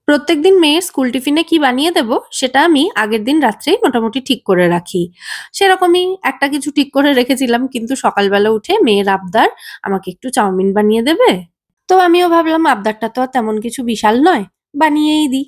প্রত্যেকদিন মেয়ের স্কুল টিফিনে কি বানিয়ে দেব সেটা আমি আগের দিন রাত্রেই মোটামুটি ঠিক করে রাখি। সেরকমই একটা কিছু ঠিক করে রেখেছিলাম, কিন্তু সকালবেলা উঠে মেয়ের আবদার আমাকে একটু চাউমিন বানিয়ে দেবে। তো আমিও ভাবলাম আবদারটা তো আর তেমন কিছু বিশাল নয়, বানিয়েই দিই।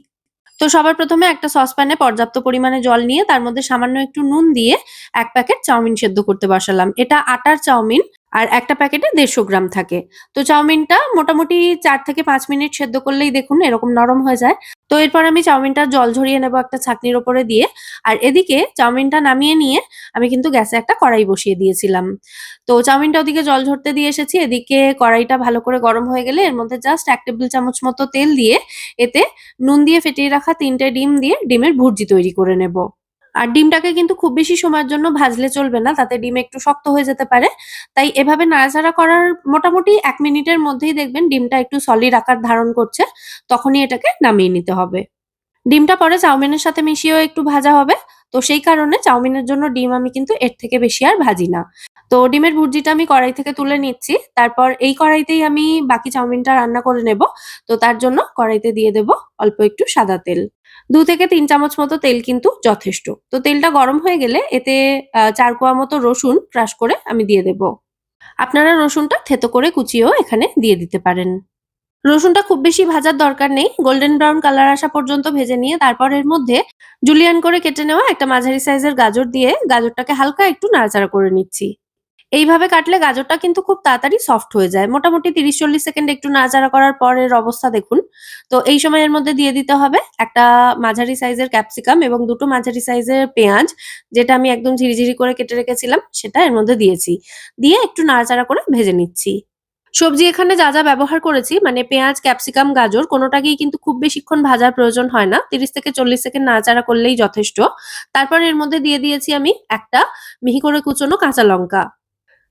তো সবার প্রথমে একটা সসপ্যানে পর্যাপ্ত পরিমাণে জল নিয়ে তার মধ্যে সামান্য একটু নুন দিয়ে ১ প্যাকেট চাউমিন সেদ্ধ করতে বসালাম। এটা আটার চাউমিন, আর একটা প্যাকেটে ১৫০ গ্রাম থাকে। তো চাউমিনটা মোটামুটি ৪ থেকে ৫ মিনিট সেদ্ধ করলেই দেখুন এরকম নরম হয়ে যায়। তো এরপর আমি চাউমিনটা জল ঝরিয়ে নেব একটা ছাঁকনির ওপরে দিয়ে। আর এদিকে চাউমিনটা নামিয়ে নিয়ে আমি কিন্তু গ্যাসে একটা কড়াই বসিয়ে দিয়েছিলাম। তো চাউমিনটা ওদিকে জল ঝরতে দিয়ে এসেছি। এদিকে কড়াইটা ভালো করে গরম হয়ে গেলে এর মধ্যে জাস্ট ১ টেবিল চামচ মতো তেল দিয়ে এতে নুন দিয়ে ফেটিয়ে রাখা ৩ টে ডিম দিয়ে ডিমের ভুর্জি তৈরি করে নেব। আর ডিমটাকে কিন্তু খুব বেশি সময়ের জন্য ভাজলে চলবে না, তাতে ডিম একটু শক্ত হয়ে যেতে পারে। তাই এভাবে নাড়াচাড়া করার মোটামুটি ১ মিনিটের মধ্যেই দেখবেন ডিমটা একটু সলিড আকার ধারণ করছে, তখনই এটাকে নামিয়ে নিতে হবে। ডিমটা পরে চাউমিনের সাথে মিশিয়েও একটু ভাজা হবে। তো সেই কারণে চাউমিনের জন্য ডিম আমি কিন্তু এর থেকে বেশি আর ভাজি না। তো ডিমের ভুর্জিটা আমি কড়াই থেকে তুলে নিচ্ছি। তারপর এই কড়াইতেই আমি বাকি চাউমিনটা রান্না করে নেব। তো তার জন্য কড়াইতে দিয়ে দেব অল্প একটু সাদা তেল। ২ থেকে ৩ চামচ মতো তেল কিন্তু যথেষ্ট। তো তেলটা গরম হয়ে গেলে এতে ৪ কোয়া মতো রসুন ক্রাশ করে আমি দিয়ে দেব। আপনারা রসুনটা থেতো করে কুচিয়েও এখানে দিয়ে দিতে পারেন। রসুনটা খুব বেশি ভাজার দরকার নেই। গোল্ডেন ব্রাউন কালার আসা পর্যন্ত ভেজে নিয়ে তারপর এর মধ্যে জুলিয়ান করে কেটে নেওয়া একটা মাঝারি সাইজের গাজর দিয়ে গাজরটাকে হালকা একটু নাড়াচাড়া করে নিচ্ছি। এইভাবে কাটলে গাজরটা কিন্তু খুব তাড়াতাড়ি সফট হয়ে যায়। মোটামুটি ৩০-৪০ সেকেন্ড একটু নাড়াচাড়া করার পর এর অবস্থা দেখুন। তো এই সময় এর মধ্যে দিয়ে দিতে হবে একটা মাঝারি সাইজের ক্যাপসিকাম এবং ২ টো মাঝারি সাইজের পেঁয়াজ, যেটা আমি একদম ঝিরিঝিরি করে কেটে রেখেছিলাম সেটা এর মধ্যে দিয়েছি। দিয়ে একটু নাড়াচাড়া করে ভেজে নিচ্ছি। সবজি এখানে যা ব্যবহার করেছি মানে পেঁয়াজ, ক্যাপসিকাম, গাজর কোনটাকেই কিন্তু খুব বেশিক্ষণ ভাজার প্রয়োজন হয় না। ৩০ থেকে ৪০ সেকেন্ড নাড়াচাড়া করলেই যথেষ্ট। তারপর এর মধ্যে দিয়ে দিয়েছি আমি একটা মিহি করে কুচোনো কাঁচা লঙ্কা।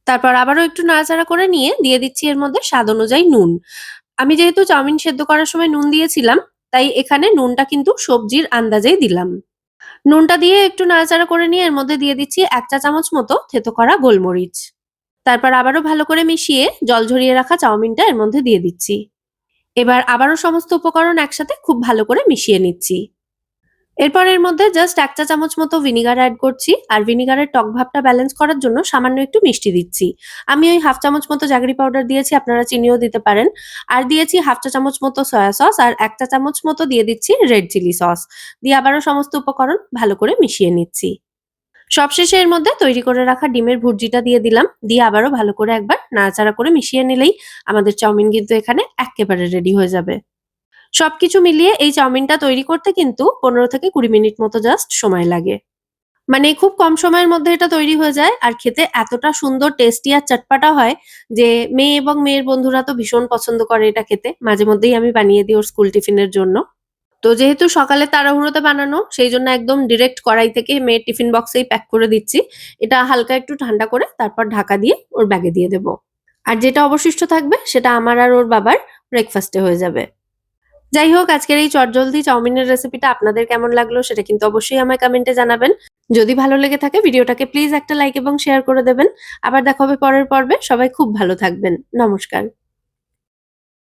তারপর আবারও একটু নাড়াচাড়া করে নিয়ে দিয়ে দিচ্ছি এর মধ্যে স্বাদ অনুযায়ী নুন। আমি যেহেতু চাউমিন সেদ্ধ করার সময় নুন দিয়েছিলাম, তাই এখানে নুনটা কিন্তু সবজির আন্দাজেই দিলাম। নুনটা দিয়ে একটু নাড়াচাড়া করে নিয়ে এর মধ্যে দিয়ে দিচ্ছি ১ চা চামচ মতো থেতো করা গোলমরিচ। তারপর আবারও ভালো করে মিশিয়ে জল ঝরিয়ে রাখা চাউমিনটা এর মধ্যে দিয়ে দিচ্ছি। এবার আবারও সমস্ত উপকরণ একসাথে খুব ভালো করে মিশিয়ে নিচ্ছি। এরপর এর মধ্যে জাস্ট ১ চা চামচ মতো ভিনিগার এড করছি। আর ভিনিগারের টক ভাবটা ব্যালেন্স করার জন্য সামান্য একটু মিষ্টি দিচ্ছি। আমি ওই ১/২ চামচ মতো জাগরি পাউডার দিয়েছি, আপনারা চিনিও দিতে পারেন। আর দিয়েছি ১/২ চা চামচ মতো সয়া সস আর ১ চা চামচ মতো দিয়ে দিচ্ছি রেড চিলি সস। দিয়ে আবারও সমস্ত উপকরণ ভালো করে মিশিয়ে নিচ্ছি। সবশেষে এর মধ্যে তৈরি করে রাখা ডিমের ভুর্জিটা দিয়ে দিলাম। দিয়ে আবারও ভালো করে একবার নাড়াচাড়া করে মিশিয়ে নিলেই আমাদের চাউমিন কিন্তু এখানে এক্কেবারে রেডি হয়ে যাবে। সবকিছু মিলিয়ে এই চাউমিনটা তৈরি করতে কিন্তু ১৫ থেকে ২০ মিনিট মতো জাস্ট সময় লাগে। মানে খুব কম সময়ের মধ্যে এটা তৈরি হয়ে যায় আর খেতে এতটা সুন্দর টেস্টি আর চটপাটা হয় যে মেয়ে এবং মেয়ের বন্ধুরা তো ভীষণ পছন্দ করে এটা খেতে। মাঝে মধ্যেই আমি বানিয়ে দিই ওর স্কুল টিফিনের জন্য। তো যেহেতু সকালে তাড়াহুড়োতে বানানো, সেইজন্য একদম ডিরেক্ট কড়াই থেকে মেয়ের টিফিন বক্সেই প্যাক করে দিচ্ছি। এটা হালকা একটু ঠান্ডা করে তারপর ঢাকা দিয়ে ওর ব্যাগে দিয়ে দেব। আর যেটা অবশিষ্ট থাকবে সেটা আমার আর ওর বাবার ব্রেকফাস্টে হয়ে যাবে। যাই হোক, আজকের এই চটজলদি চাউমিনের রেসিপিটা আপনাদের কেমন লাগলো সেটা কিন্তু অবশ্যই আমায় কমেন্টে জানাবেন। যদি ভালো লেগে থাকে ভিডিওটাকে প্লিজ একটা লাইক এবং শেয়ার করে দেবেন। আবার দেখা হবে পরের পর্বে। সবাই খুব ভালো থাকবেন। নমস্কার।